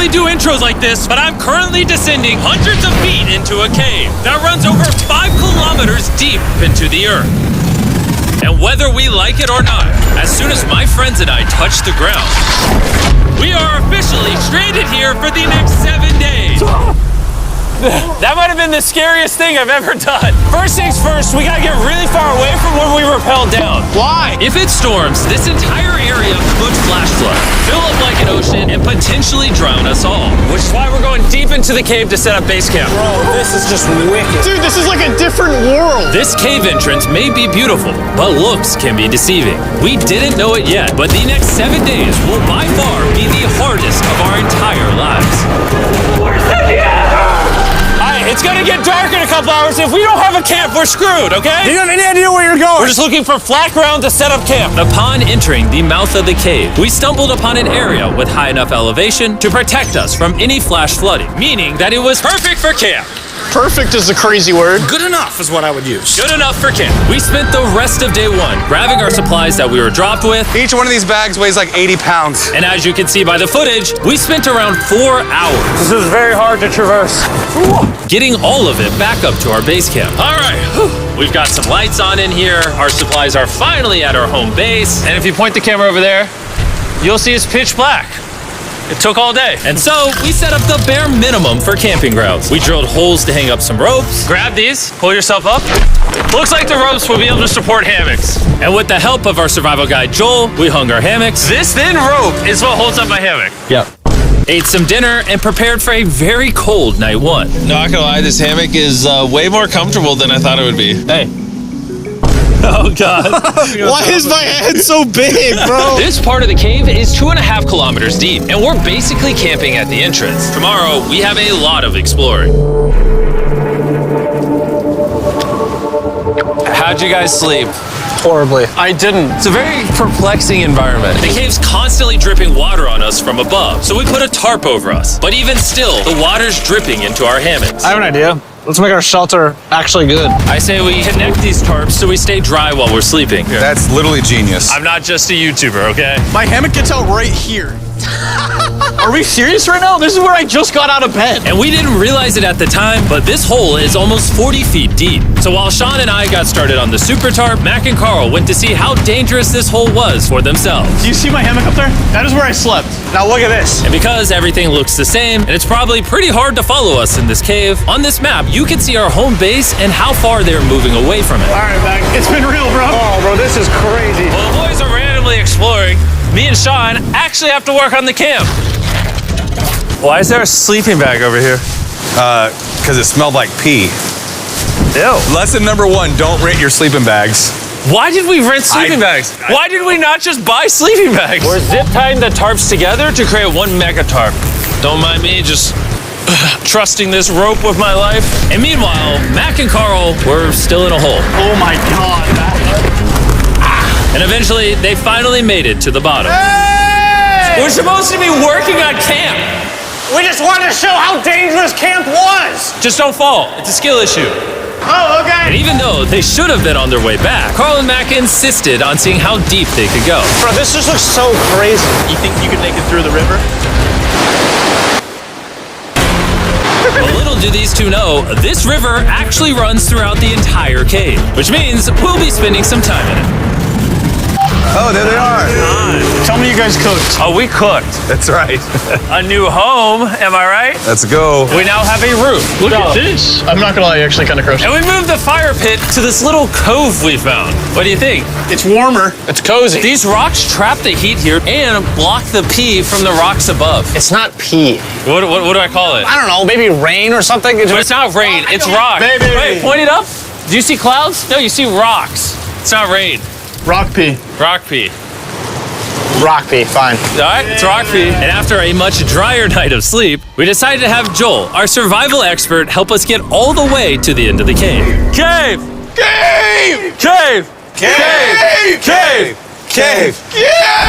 usually do intros like this, but I'm currently descending hundreds of feet into a cave that runs over 5 kilometers deep into the earth. And whether we like it or not, as soon as my friends and I touch the ground, we are officially stranded here for the next 7 days. That might have been the scariest thing I've ever done. First things first, we gotta get really far away from where we rappelled down. Why? If it storms, this entire area could flash flood, fill up like an ocean, and potentially drown us all. Which is why we're going deep into the cave to set up base camp. Bro, this is just wicked. Dude, this is like a different world. This cave entrance may be beautiful, but looks can be deceiving. We didn't know it yet, but the next 7 days will by far be the hardest of our entire lives. Alright, it's gonna get dark in a couple hours. If we don't have a camp, we're screwed, okay? Do you have any idea where you're going? We're just looking for flat ground to set up camp. Upon entering the mouth of the cave, we stumbled upon an area with high enough elevation to protect us from any flash flooding, meaning that it was perfect for camp. Perfect is a crazy word. Good enough is what I would use. Good enough for camp. We spent the rest of day 1 grabbing our supplies that we were dropped with. Each one of these bags weighs like 80 pounds. And as you can see by the footage, we spent around 4 hours. This is very hard to traverse. Getting all of it back up to our base camp. All right, we've got some lights on in here. Our supplies are finally at our home base. And if you point the camera over there, you'll see it's pitch black. It took all day. And so we set up the bare minimum for camping grounds. We drilled holes to hang up some ropes. Grab these, pull yourself up. Looks like the ropes will be able to support hammocks. And with the help of our survival guide, Joel, we hung our hammocks. This thin rope is what holds up my hammock. Yep. Ate some dinner and prepared for a very cold night 1. Not gonna lie, this hammock is way more comfortable than I thought it would be. Hey. Oh, God. Why is my head so big, bro? This part of the cave is 2.5 kilometers deep, and we're basically camping at the entrance. Tomorrow, we have a lot of exploring. How'd you guys sleep? Horribly. I didn't. It's a very perplexing environment. The cave's constantly dripping water on us from above, so we put a tarp over us. But even still, the water's dripping into our hammocks. I have an idea. Let's make our shelter actually good. I say we connect these tarps so we stay dry while we're sleeping. That's literally genius. I'm not just a YouTuber, okay? My hammock gets out right here. Are we serious right now? This is where I just got out of bed. And we didn't realize it at the time, but this hole is almost 40 feet deep. So while Sean and I got started on the super tarp, Mac and Carl went to see how dangerous this hole was for themselves. Do you see my hammock up there? That is where I slept. Now look at this. And because everything looks the same, and it's probably pretty hard to follow us in this cave, on this map, you can see our home base and how far they're moving away from it. All right, Mac. It's been real, bro. Oh, bro, this is crazy. While the boys are randomly exploring, me and Sean actually have to work on the camp. Why is there a sleeping bag over here? Because it smelled like pee. Ew. Lesson number 1, don't rent your sleeping bags. Why did we rent sleeping bags? Why did we not just buy sleeping bags? We're zip tying the tarps together to create one mega tarp. Don't mind me just trusting this rope with my life. And meanwhile, Mac and Carl were still in a hole. Oh my God, Mac. And eventually, they finally made it to the bottom. Hey! We're supposed to be working on camp. We just wanted to show how dangerous camp was. Just don't fall. It's a skill issue. Oh, okay. And even though they should have been on their way back, Carl and Mac insisted on seeing how deep they could go. Bro, this just looks so crazy. You think you could make it through the river? But little do these two know, this river actually runs throughout the entire cave, which means we'll be spending some time in it. Oh, there they are. Tell me you guys cooked. Oh, we cooked. That's right. A new home, am I right? Let's go. We now have a roof. Look at this. I'm not gonna lie, you're actually kind of gross. And we moved the fire pit to this little cove we found. What do you think? It's warmer. It's cozy. These rocks trap the heat here and block the pee from the rocks above. It's not pee. What do I call it? I don't know, maybe rain or something. But it's not rain, it's rock. Baby. Wait, point it up. Do you see clouds? No, you see rocks. It's not rain. Rock pee. Rock pee. Rock pee, fine. All right, it's rock pee. And after a much drier night of sleep, we decided to have Joel, our survival expert, help us get all the way to the end of the cave. Cave! Cave! Cave! Cave! Cave! Cave!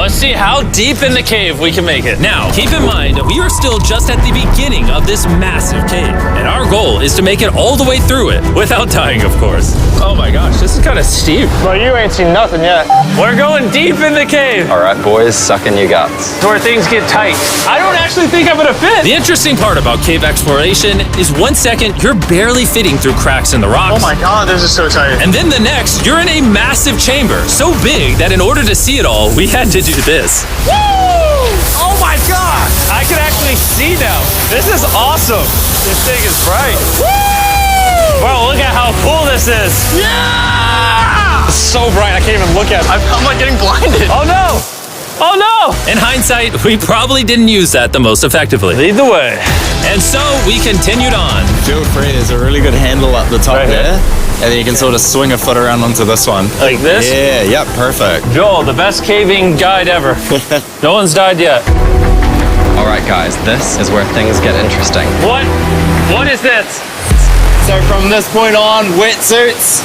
Let's see how deep in the cave we can make it. Now, keep in mind, we are still just at the beginning of this massive cave, and our goal is to make it all the way through it, without dying, of course. Oh my gosh, this is kind of steep. Bro, you ain't seen nothing yet. We're going deep in the cave. All right, boys, suck in your guts. It's where things get tight. I don't actually think I'm gonna fit. The interesting part about cave exploration is 1 second, you're barely fitting through cracks in the rocks. Oh my god, this is so tight. And then the next, you're in a massive chamber, so big that in order to see it all, we had to do this. Woo! Oh my god! I can actually see now. This is awesome. This thing is bright. Woo! Bro, look at how cool this is. Yeah! It's so bright, I can't even look at it. I'm like getting blinded. Oh no! Oh no! In hindsight, we probably didn't use that the most effectively. Lead the way. And so we continued on. Feel free, there's a really good handle up the top Right here? there. And then you can sort of swing a foot around onto this one. Like this? Yeah, yep, perfect. Joel, the best caving guide ever. No one's died yet. All right, guys, this is where things get interesting. What? What is this? So from this point on, wetsuits,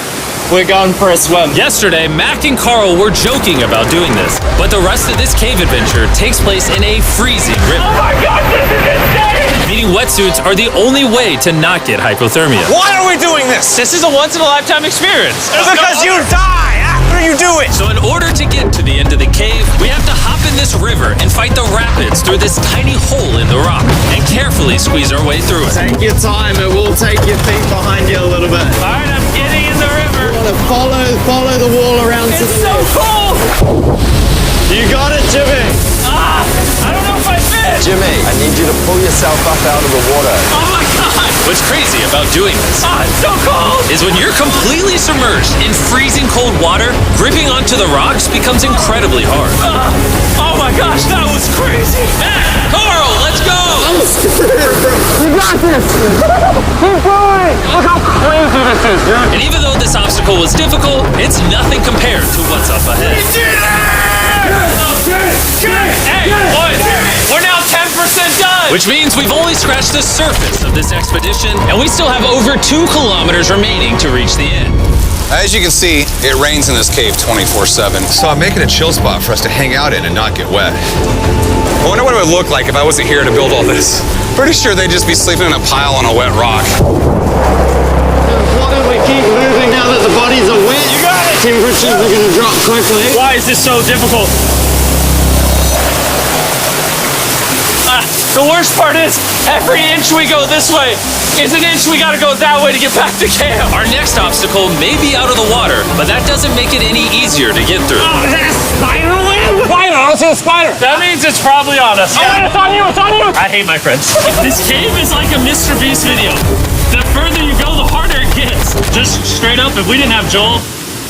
we're going for a swim. Yesterday, Mac and Carl were joking about doing this, but the rest of this cave adventure takes place in a freezing river. Oh my god, this is insane! Meaning wetsuits are the only way to not get hypothermia. Why are we doing this? This is a once-in-a-lifetime experience. Because you die after you do it! So in order to get to the end of the cave, we have to hop in this river and fight the rapids through this tiny hole in the rock and carefully squeeze our way through it. Take your time, it will take your feet behind you a little bit. All right, I'm getting in the river. You wanna follow the wall around to It's the so cold. You got it, Jimmy! Ah, I don't know if I fit. Jimmy, I need you to pull yourself up out of the water. Oh my God. What's crazy about doing this It's so cold! is when you're completely submerged in freezing cold water, gripping onto the rocks becomes incredibly hard. Oh my gosh, that was crazy! Mac, Carl, let's go. You got this! Keep going! Look how crazy this is, dude! And even though this obstacle was difficult, it's nothing compared to what's up ahead. Hey, boys, we're now 10% done! Which means we've only scratched the surface of this expedition, and we still have over 2 kilometers remaining to reach the end. As you can see, it rains in this cave 24/7. So I'm making a chill spot for us to hang out in and not get wet. I wonder what it would look like if I wasn't here to build all this. Pretty sure they'd just be sleeping in a pile on a wet rock. Why don't we keep moving now that the bodies are wet? You got it! Temperatures are gonna drop quickly. Why is this so difficult? The worst part is, every inch we go this way is an inch we gotta go that way to get back to camp. Our next obstacle may be out of the water, but that doesn't make it any easier to get through. Is that a spider web? Spider, I don't see a spider. That means it's probably on us. Oh, it's on you, it's on you! I hate my friends. This cave is like a Mr. Beast video. The further you go, the harder it gets. Just straight up, if we didn't have Joel,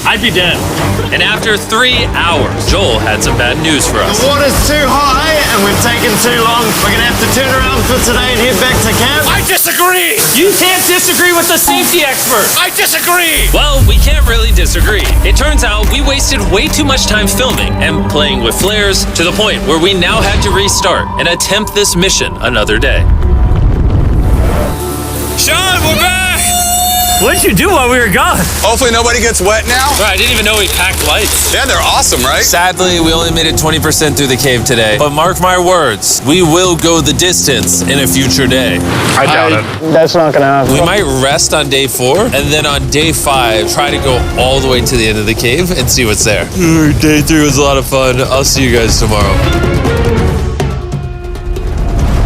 I'd be dead. And after 3 hours, Joel had some bad news for us. The water's too high and we've taken too long. We're gonna have to turn around for today and head back to camp. I disagree! You can't disagree with the safety expert. I disagree! Well, we can't really disagree. It turns out we wasted way too much time filming and playing with flares to the point where we now had to restart and attempt this mission another day. Sean, we're back! What did you do while we were gone? Hopefully nobody gets wet now. I didn't even know we packed lights. Yeah, they're awesome, right? Sadly, we only made it 20% through the cave today. But mark my words, we will go the distance in a future day. I doubt it. That's not gonna happen. We might rest on day 4, and then on day 5, try to go all the way to the end of the cave and see what's there. Day 3 was a lot of fun. I'll see you guys tomorrow.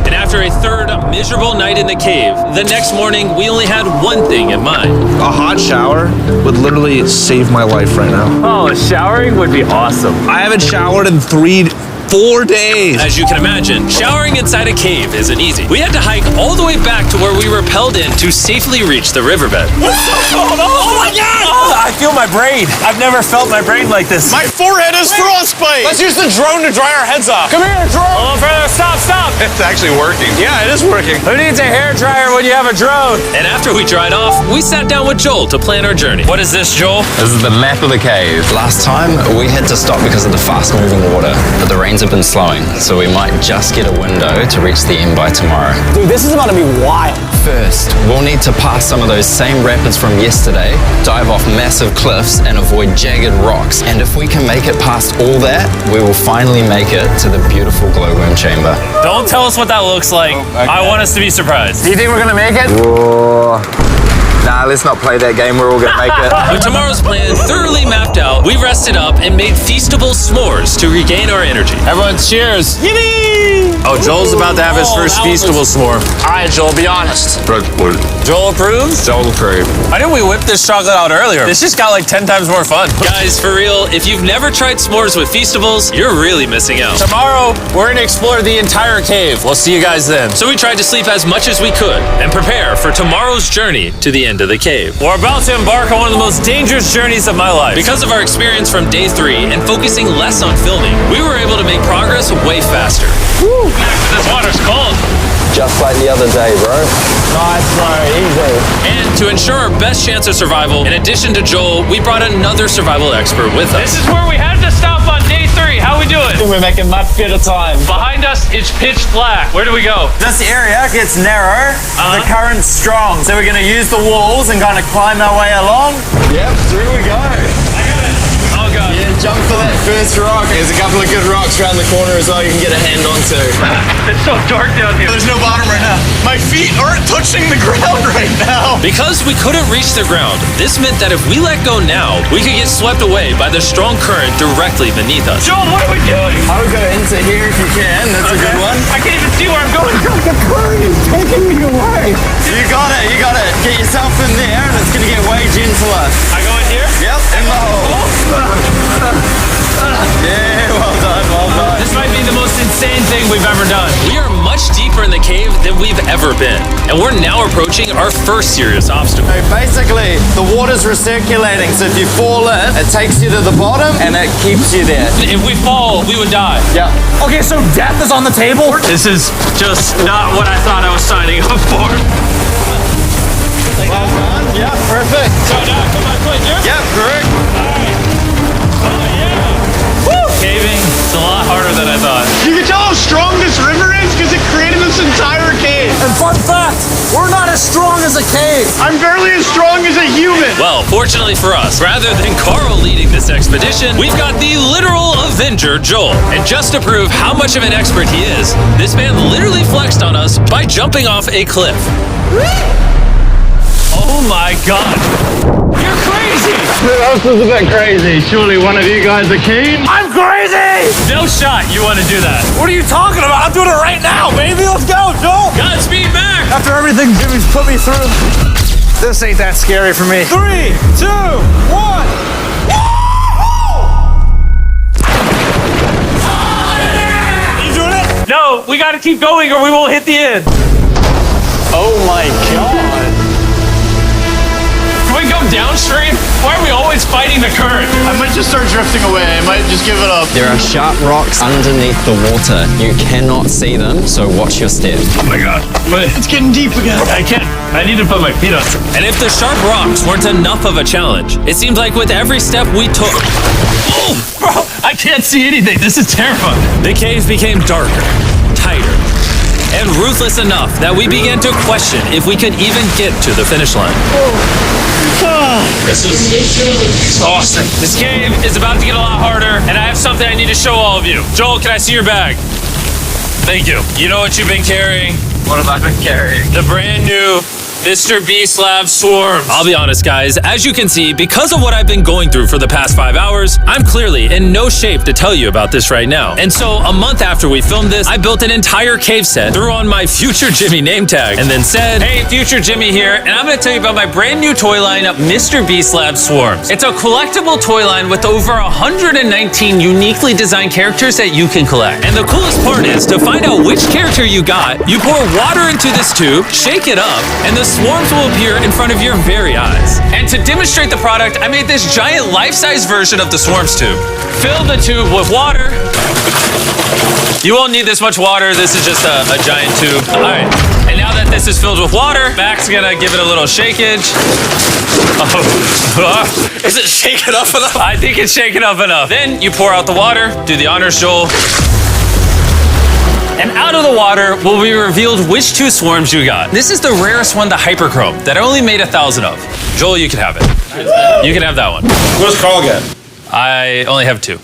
And after a third miserable night in the cave, the next morning we only had one thing in mind. A hot shower would literally save my life right now. Oh, showering would be awesome. I haven't showered in 4 days. As you can imagine, showering inside a cave isn't easy. We had to hike all the way back to where we rappelled in to safely reach the riverbed. Oh my god! I feel my brain. I've never felt my brain like this. My forehead is frostbite! Let's use the drone to dry our heads off. Come here, drone! A little further. Stop. It's actually working. Yeah, it is working. Who needs a hair dryer when you have a drone? And after we dried off, we sat down with Joel to plan our journey. What is this, Joel? This is the map of the cave. Last time, we had to stop because of the fast-moving water, but the rain trains have been slowing, so we might just get a window to reach the end by tomorrow. Dude, this is about to be wild. First, we'll need to pass some of those same rapids from yesterday, dive off massive cliffs, and avoid jagged rocks. And if we can make it past all that, we will finally make it to the beautiful glowworm chamber. Don't tell us what that looks like. I want us to be surprised. Do you think we're gonna make it? Nah, let's not play that game. We're all gonna make it. With tomorrow's plan thoroughly mapped out, we rested up and made feastable s'mores to regain our energy. Everyone, cheers. Oh, Joel's about to have his first feastable s'more. All right, Joel, be honest. Joel approves? Joel approves. Why didn't we whip this chocolate out earlier? This just got like 10 times more fun. Guys, for real, if you've never tried s'mores with Feastables, you're really missing out. Tomorrow, we're gonna explore the entire cave. We'll see you guys then. So we tried to sleep as much as we could and prepare for tomorrow's journey to the end of the cave. We're about to embark on one of the most dangerous journeys of my life. Because of our experience from day 3 and focusing less on filming, we were able to make progress way faster. Woo! This water's cold. Just like the other day, bro. Nice, bro. Easy. And to ensure our best chance of survival, in addition to Joel, we brought another survival expert with us. This is where we had to stop on day 3. How we doing? We're making much better time. Behind us, it's pitch black. Where do we go? This area gets narrow, the current's strong, so we're gonna use the walls and kind of climb our way along. Yep, through we go. Oh god. Yeah, jump for that first rock. There's a couple of good rocks around the corner as well you can get a hand onto. It's so dark down here. There's no bottom right now. My feet aren't touching the ground right now. Because we couldn't reach the ground, this meant that if we let go now, we could get swept away by the strong current directly beneath us. Joel, what are we doing? I would go into here if you can. That's a good one. I can't even see where I'm going. The current is taking me away. You got it. You got it. Get yourself in there and it's going to get way gentler. I go in here? Yep, in the hole. Yeah, well done, well done. This might be the most insane thing we've ever done. We are much deeper in the cave than we've ever been, and we're now approaching our first serious obstacle. So basically, the water's recirculating, so if you fall in, it takes you to the bottom and it keeps you there. If we fall, we would die. Yeah. Okay, so death is on the table? This is just not what I thought I was signing up for. Well done. Yeah, perfect. So now, come on, foot here? Yep, correct. Caving, it's a lot harder than I thought. You can tell how strong this river is because it created this entire cave. And fun fact, we're not as strong as a cave. I'm barely as strong as a human. Well, fortunately for us, rather than Carl leading this expedition, we've got the literal Avenger, Joel. And just to prove how much of an expert he is, this man literally flexed on us by jumping off a cliff. Oh my god. You're crazy! This is a bit crazy. Surely one of you guys are keen? I'm crazy! No shot you want to do that. What are you talking about? I'm doing it right now, baby. Let's go, Joel. Godspeed, Mac! After everything Jimmy's put me through, this ain't that scary for me. 3, 2, 1. You doing it? No, we gotta keep going or we won't hit the end. Oh my god. Can we go downstream? Why are we always fighting the current? I might just start drifting away. I might just give it up. There are sharp rocks underneath the water. You cannot see them, so watch your step. Oh my god. It's getting deep again. I can't. I need to put my feet on. And if the sharp rocks weren't enough of a challenge, it seemed like with every step we took... Oh, bro, I can't see anything. This is terrifying. The cave became darker, tighter, and ruthless enough that we began to question if we could even get to the finish line. This is exhausting. This cave is about to get a lot harder, and I have something I need to show all of you. Joel, can I see your bag? Thank you. You know what you've been carrying? What have I been carrying? The brand new Mr. Beast Lab Swarms. I'll be honest, guys. As you can see, because of what I've been going through for the past 5 hours, I'm clearly in no shape to tell you about this right now. And so, a month after we filmed this, I built an entire cave set, threw on my Future Jimmy name tag, and then said, "Hey, Future Jimmy here, and I'm gonna tell you about my brand new toy line, Mr. Beast Lab Swarms. It's a collectible toy line with over 119 uniquely designed characters that you can collect. And the coolest part is, to find out which character you got, you pour water into this tube, shake it up, and the swarms will appear in front of your very eyes. And to demonstrate the product, I made this giant life-size version of the swarms tube. Fill the tube with water. You won't need this much water. This is just a giant tube. All right. And now that this is filled with water, Mac's gonna give it a little shakeage. Oh. Is it shaken up enough? I think it's shaken up enough. Then you pour out the water. Do the honors, Joel. And out of the water will be revealed which 2 swarms you got. This is the rarest one, the Hyperchrome, that I only made 1,000 of. Joel, you can have it. You can have that one. Where's Carl get? I only have 2.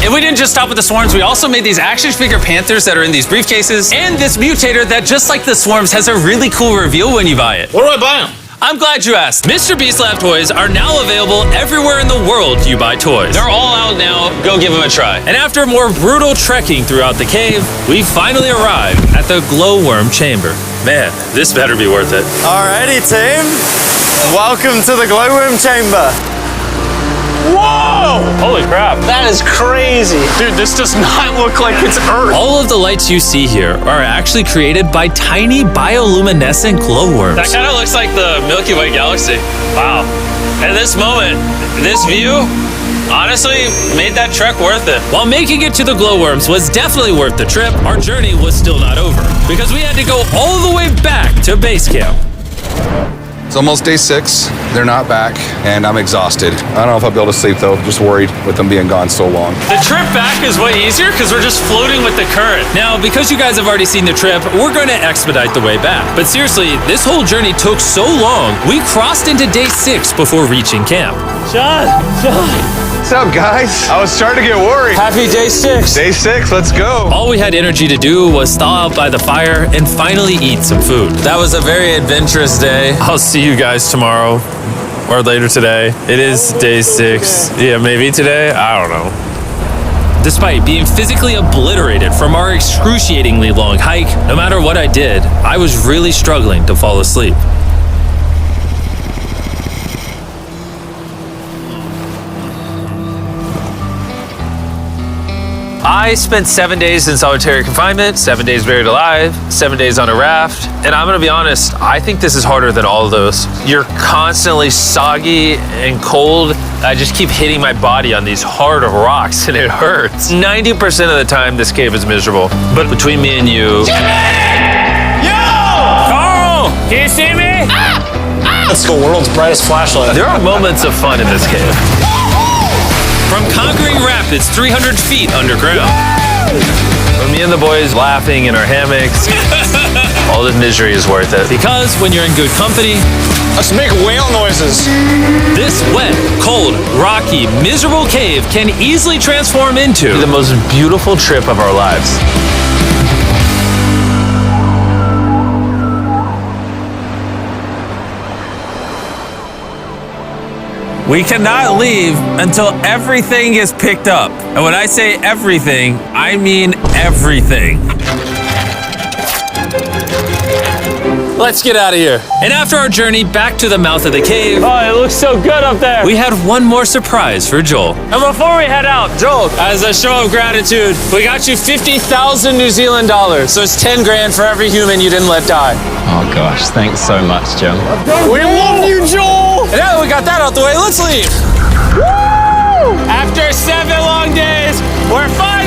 And we didn't just stop with the swarms, we also made these action figure panthers that are in these briefcases, and this mutator that, just like the swarms, has a really cool reveal when you buy it. Where do I buy them? I'm glad you asked. Mr. Beast Lab toys are now available everywhere in the world you buy toys. They're all out now. Go give them a try. And after more brutal trekking throughout the cave, we finally arrived at the glowworm chamber. Man, this better be worth it. Alrighty, team. Welcome to the glowworm chamber. Whoa! Holy crap. That is crazy. Dude, this does not look like it's Earth. All of the lights you see here are actually created by tiny bioluminescent glowworms. That kind of looks like the Milky Way galaxy. Wow. At this moment, this view honestly made that trek worth it. While making it to the glowworms was definitely worth the trip, our journey was still not over because we had to go all the way back to base camp. It's almost day 6. They're not back, and I'm exhausted. I don't know if I'll be able to sleep, though. Just worried with them being gone so long. The trip back is way easier because we're just floating with the current. Now, because you guys have already seen the trip, we're going to expedite the way back. But seriously, this whole journey took so long, we crossed into day 6 before reaching camp. John. What's up, guys? I was starting to get worried. Happy day 6. Day 6, let's go. All we had energy to do was thaw out by the fire and finally eat some food. That was a very adventurous day. I'll see you guys tomorrow or later today. It is day 6. Yeah, maybe today. I don't know. Despite being physically obliterated from our excruciatingly long hike, no matter what I did, I was really struggling to fall asleep. I spent 7 days in solitary confinement, 7 days buried alive, 7 days on a raft, and I'm gonna be honest, I think this is harder than all of those. You're constantly soggy and cold. I just keep hitting my body on these hard rocks and it hurts. 90% of the time, this cave is miserable. But between me and you... Carl! Can you see me? That's the world's brightest flashlight. There are moments of fun in this cave. From conquering rapids 300 feet underground. From me and the boys laughing in our hammocks. All the misery is worth it. Because when you're in good company, Let's make whale noises. this wet, cold, rocky, miserable cave can easily transform into the most beautiful trip of our lives. We cannot leave until everything is picked up. And when I say everything, I mean everything. Let's get out of here. And after our journey back to the mouth of the cave, Oh, it looks so good up there. we had one more surprise for Joel. And before we head out, Joel, as a show of gratitude, we got you 50,000 New Zealand dollars. So it's 10 grand for every human you didn't let die. Oh gosh, thanks so much, Jim. We love you, Joel. And now that we got that out the way, let's leave. After 7 long days, we're finally